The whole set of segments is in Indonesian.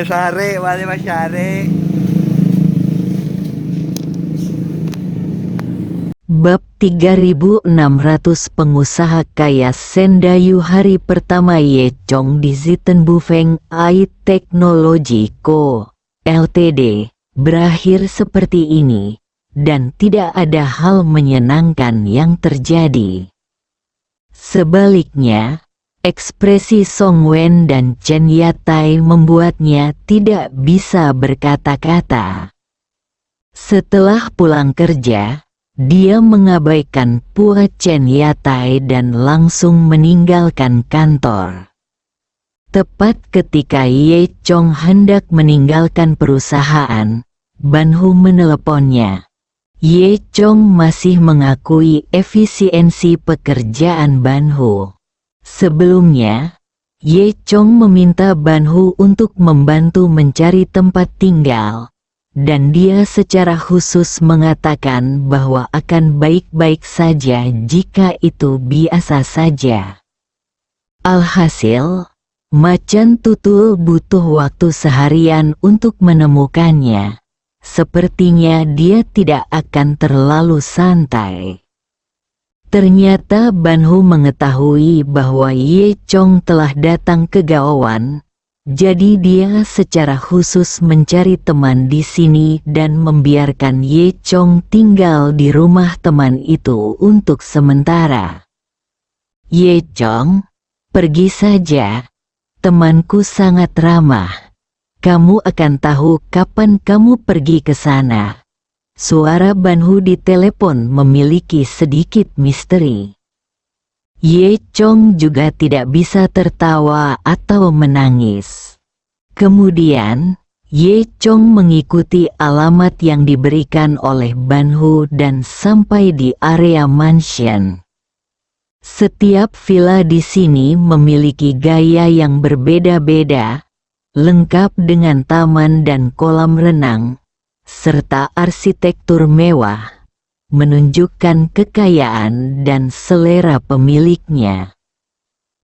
Sare, wali Mas Sare. Bab 3600 Pengusaha Kaya Sendayu. Hari pertama Ye Chong di Zitenbufeng AI Technology Co. Ltd. berakhir seperti ini, dan tidak ada hal menyenangkan yang terjadi. Sebaliknya, ekspresi Song Wen dan Chen Yatai membuatnya tidak bisa berkata-kata. Setelah pulang kerja, dia mengabaikan Pua Chen Yatai dan langsung meninggalkan kantor. Tepat ketika Ye Chong hendak meninggalkan perusahaan, Ban Hu meneleponnya. Ye Chong masih mengakui efisiensi pekerjaan Ban Hu. Sebelumnya, Ye Chong meminta Ban Hu untuk membantu mencari tempat tinggal, dan dia secara khusus mengatakan bahwa akan baik-baik saja jika itu biasa saja. Alhasil, Macan Tutul butuh waktu seharian untuk menemukannya. Sepertinya dia tidak akan terlalu santai. Ternyata Ban Hu mengetahui bahwa Ye Chong telah datang ke Gaowan. Jadi dia secara khusus mencari teman di sini dan membiarkan Ye Chong tinggal di rumah teman itu untuk sementara. Ye Chong, pergi saja. Temanku sangat ramah. Kamu akan tahu kapan kamu pergi ke sana. Suara Ban Hu di telepon memiliki sedikit misteri. Ye Chong juga tidak bisa tertawa atau menangis. Kemudian, Ye Chong mengikuti alamat yang diberikan oleh Ban Hu dan sampai di area mansion. Setiap villa di sini memiliki gaya yang berbeda-beda, lengkap dengan taman dan kolam renang, serta arsitektur mewah, menunjukkan kekayaan dan selera pemiliknya.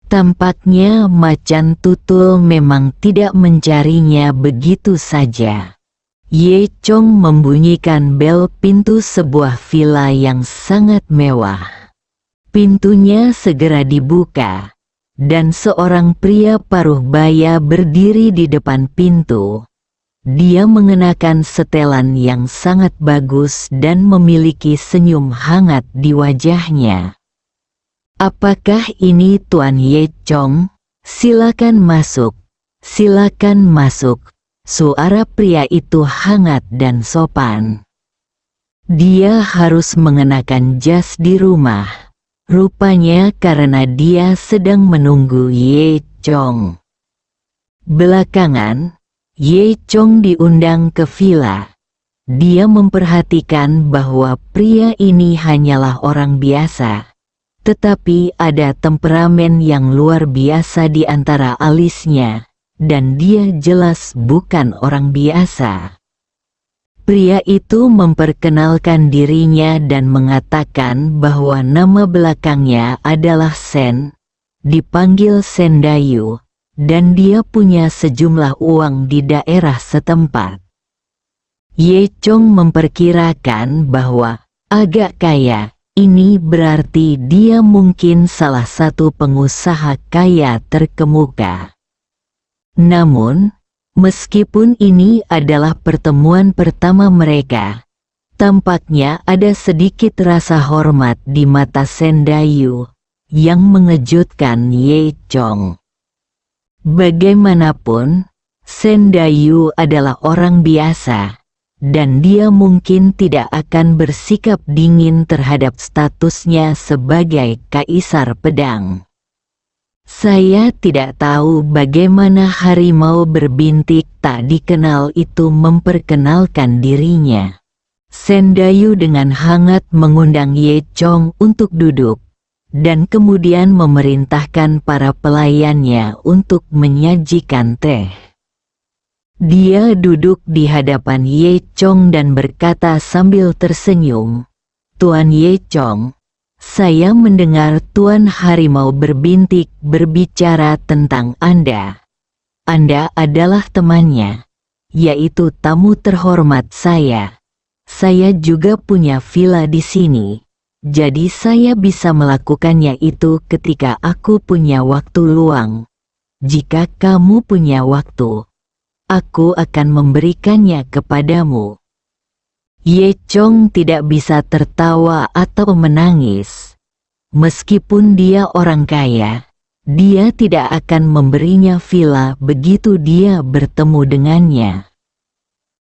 Tampaknya Macan Tutul memang tidak mencarinya begitu saja. Ye Chong membunyikan bel pintu sebuah villa yang sangat mewah. Pintunya segera dibuka, dan seorang pria paruh baya berdiri di depan pintu. Dia mengenakan setelan yang sangat bagus dan memiliki senyum hangat di wajahnya. Apakah ini Tuan Ye Chong? Silakan masuk, silakan masuk. Suara pria itu hangat dan sopan. Dia harus mengenakan jas di rumah. Rupanya karena dia sedang menunggu Ye Chong. Belakangan, Ye Chong diundang ke villa. Dia memperhatikan bahwa pria ini hanyalah orang biasa, tetapi ada temperamen yang luar biasa di antara alisnya, dan dia jelas bukan orang biasa. Pria itu memperkenalkan dirinya dan mengatakan bahwa nama belakangnya adalah Sen, dipanggil Sendayu, dan dia punya sejumlah uang di daerah setempat. Ye Chong memperkirakan bahwa agak kaya, ini berarti dia mungkin salah satu pengusaha kaya terkemuka. Namun, meskipun ini adalah pertemuan pertama mereka, tampaknya ada sedikit rasa hormat di mata Sendayu yang mengejutkan Ye Chong. Bagaimanapun, Sendayu adalah orang biasa, dan dia mungkin tidak akan bersikap dingin terhadap statusnya sebagai kaisar pedang. Saya tidak tahu bagaimana harimau berbintik tak dikenal itu memperkenalkan dirinya. Sendayu dengan hangat mengundang Ye Chong untuk duduk, dan kemudian memerintahkan para pelayannya untuk menyajikan teh. Dia duduk di hadapan Ye Chong dan berkata sambil tersenyum, "Tuan Ye Chong, saya mendengar Tuan Harimau Berbintik berbicara tentang Anda. Anda adalah temannya, yaitu tamu terhormat saya. Saya juga punya villa di sini, jadi saya bisa melakukannya itu ketika aku punya waktu luang. Jika kamu punya waktu, aku akan memberikannya kepadamu. Ye Chong tidak bisa tertawa atau menangis. Meskipun dia orang kaya, dia tidak akan memberinya villa begitu dia bertemu dengannya.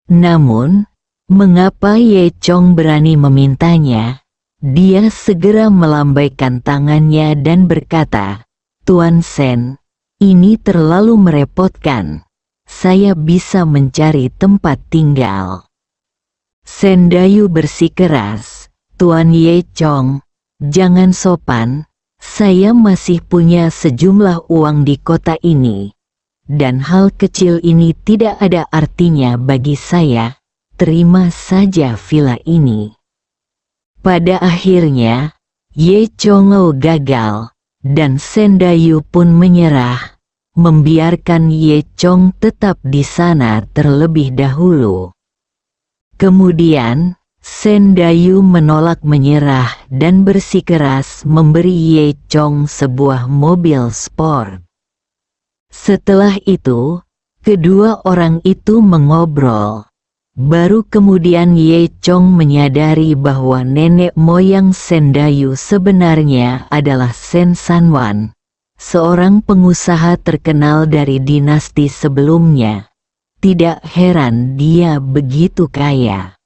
Namun, mengapa Ye Chong berani memintanya? Dia segera melambaikan tangannya dan berkata, "Tuan Sen, ini terlalu merepotkan. Saya bisa mencari tempat tinggal." Sen Dayu bersikeras, "Tuan Ye Chong, jangan sopan. Saya masih punya sejumlah uang di kota ini. Dan hal kecil ini tidak ada artinya bagi saya. Terima saja villa ini." Pada akhirnya, Ye Chong gagal, dan Sen Dayu pun menyerah, membiarkan Ye Chong tetap di sana terlebih dahulu. Kemudian, Sen Dayu menolak menyerah dan bersikeras memberi Ye Chong sebuah mobil sport. Setelah itu, kedua orang itu mengobrol. Baru kemudian Ye Chong menyadari bahwa nenek moyang Sen Dayu sebenarnya adalah Sen Sanwan, seorang pengusaha terkenal dari dinasti sebelumnya. Tidak heran dia begitu kaya.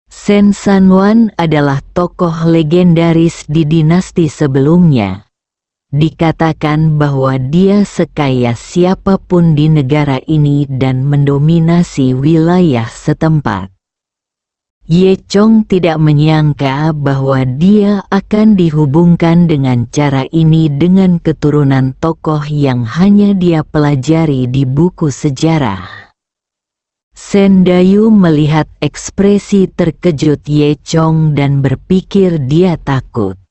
Sen Sanwan adalah tokoh legendaris di dinasti sebelumnya. Dikatakan bahwa dia sekaya siapapun di negara ini dan mendominasi wilayah setempat. Ye Chong tidak menyangka bahwa dia akan dihubungkan dengan cara ini dengan keturunan tokoh yang hanya dia pelajari di buku sejarah. Sen Dayu melihat ekspresi terkejut Ye Chong dan berpikir dia takut.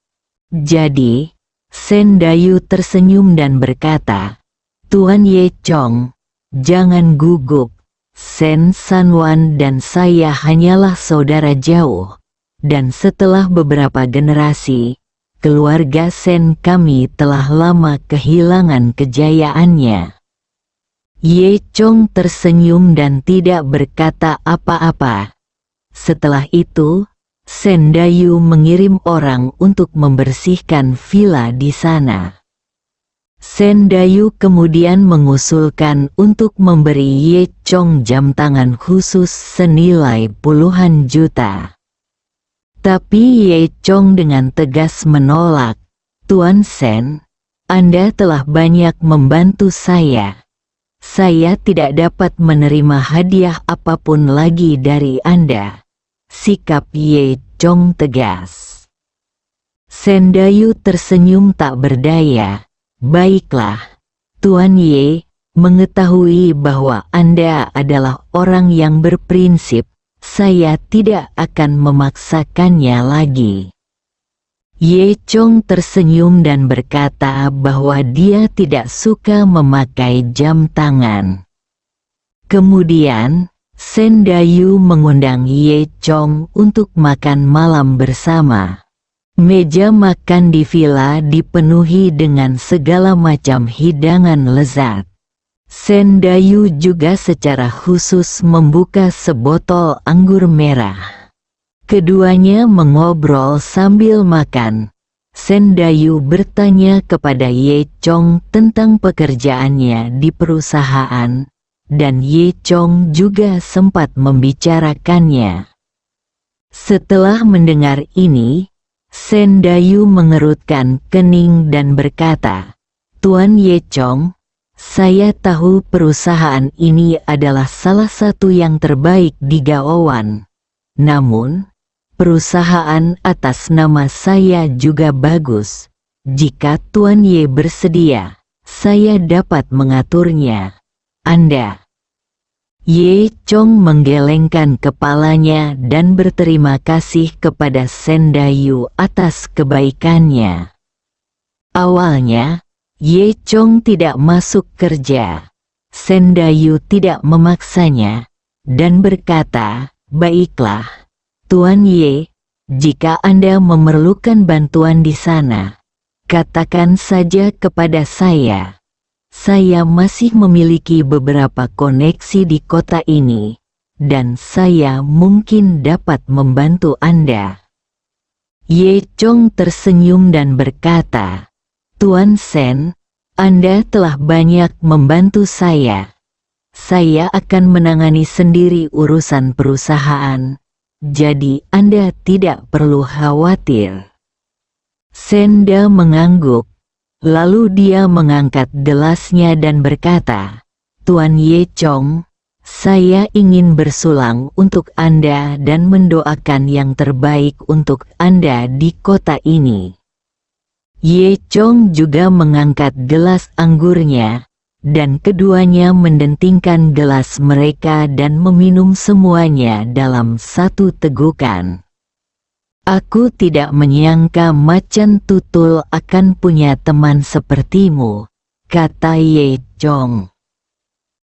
Jadi, Sen Dayu tersenyum dan berkata, "Tuan Ye Chong, jangan gugup. Sen Sanwan dan saya hanyalah saudara jauh, dan setelah beberapa generasi, keluarga Sen kami telah lama kehilangan kejayaannya." Ye Chong tersenyum dan tidak berkata apa-apa. Setelah itu, Sen Dayu mengirim orang untuk membersihkan villa di sana. Sen Dayu kemudian mengusulkan untuk memberi Ye Chong jam tangan khusus senilai puluhan juta. Tapi Ye Chong dengan tegas menolak. "Tuan Sen, Anda telah banyak membantu saya. Saya tidak dapat menerima hadiah apapun lagi dari Anda." Sikap Ye Chong tegas. Sen Dayu tersenyum tak berdaya. "Baiklah, Tuan Ye, mengetahui bahwa Anda adalah orang yang berprinsip, saya tidak akan memaksakannya lagi." Ye Chong tersenyum dan berkata bahwa dia tidak suka memakai jam tangan. Kemudian, Sen Dayu mengundang Ye Chong untuk makan malam bersama. Meja makan di villa dipenuhi dengan segala macam hidangan lezat. Sen Dayu juga secara khusus membuka sebotol anggur merah. Keduanya mengobrol sambil makan. Sen Dayu bertanya kepada Ye Chong tentang pekerjaannya di perusahaan, dan Ye Chong juga sempat membicarakannya. Setelah mendengar ini, Sen Dayu mengerutkan kening dan berkata, "Tuan Ye Chong, saya tahu perusahaan ini adalah salah satu yang terbaik di Gaowan. Namun, perusahaan atas nama saya juga bagus. Jika Tuan Ye bersedia, saya dapat mengaturnya. Anda." Ye Chong menggelengkan kepalanya dan berterima kasih kepada Sen Dayu atas kebaikannya. Awalnya, Ye Chong tidak masuk kerja. Sendayu tidak memaksanya, dan berkata, "Baiklah, Tuan Ye, jika Anda memerlukan bantuan di sana, katakan saja kepada saya. Saya masih memiliki beberapa koneksi di kota ini, dan saya mungkin dapat membantu Anda." Ye Chong tersenyum dan berkata, "Tuan Sen, Anda telah banyak membantu saya. Saya akan menangani sendiri urusan perusahaan, jadi Anda tidak perlu khawatir." Senda mengangguk, lalu dia mengangkat gelasnya dan berkata, "Tuan Ye Chong, saya ingin bersulang untuk Anda dan mendoakan yang terbaik untuk Anda di kota ini." Ye Chong juga mengangkat gelas anggurnya, dan keduanya mendentingkan gelas mereka dan meminum semuanya dalam satu tegukan. "Aku tidak menyangka Macan Tutul akan punya teman sepertimu," kata Ye Chong.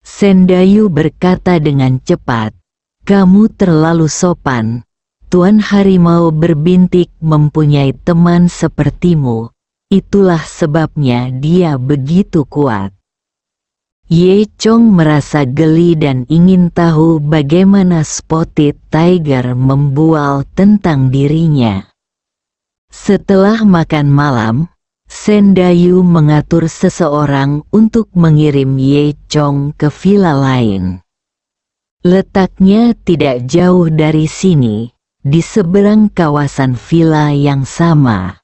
Sendayu berkata dengan cepat, "Kamu terlalu sopan. Tuan Harimau Berbintik mempunyai teman sepertimu. Itulah sebabnya dia begitu kuat." Ye Chong merasa geli dan ingin tahu bagaimana Spotted Tiger membual tentang dirinya. Setelah makan malam, Sendayu mengatur seseorang untuk mengirim Ye Chong ke villa lain. Letaknya tidak jauh dari sini, di seberang kawasan villa yang sama.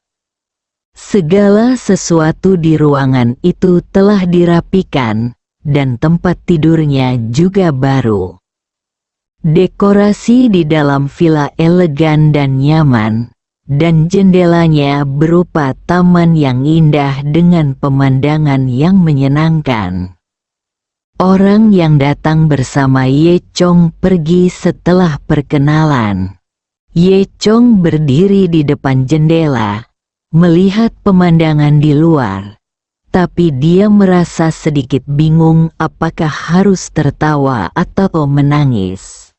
Segala sesuatu di ruangan itu telah dirapikan, dan tempat tidurnya juga baru. Dekorasi di dalam villa elegan dan nyaman, dan jendelanya berupa taman yang indah dengan pemandangan yang menyenangkan. Orang yang datang bersama Ye Chong pergi setelah perkenalan. Ye Chong berdiri di depan jendela, melihat pemandangan di luar, tapi dia merasa sedikit bingung apakah harus tertawa atau menangis.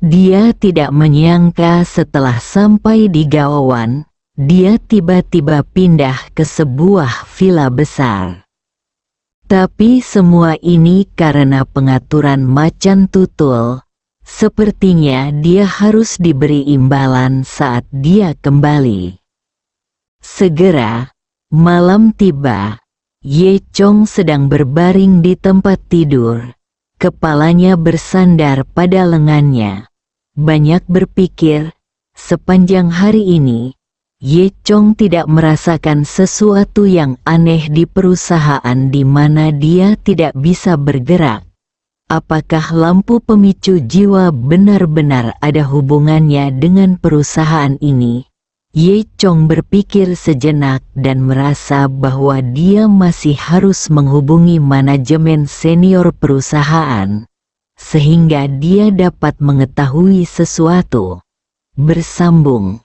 Dia tidak menyangka setelah sampai di Gaowan, dia tiba-tiba pindah ke sebuah villa besar. Tapi semua ini karena pengaturan Macan Tutul. Sepertinya dia harus diberi imbalan saat dia kembali. Segera, malam tiba. Ye Chong sedang berbaring di tempat tidur. Kepalanya bersandar pada lengannya. Banyak berpikir, sepanjang hari ini, Ye Chong tidak merasakan sesuatu yang aneh di perusahaan di mana dia tidak bisa bergerak. Apakah lampu pemicu jiwa benar-benar ada hubungannya dengan perusahaan ini? Ye Chong berpikir sejenak dan merasa bahwa dia masih harus menghubungi manajemen senior perusahaan, sehingga dia dapat mengetahui sesuatu. Bersambung.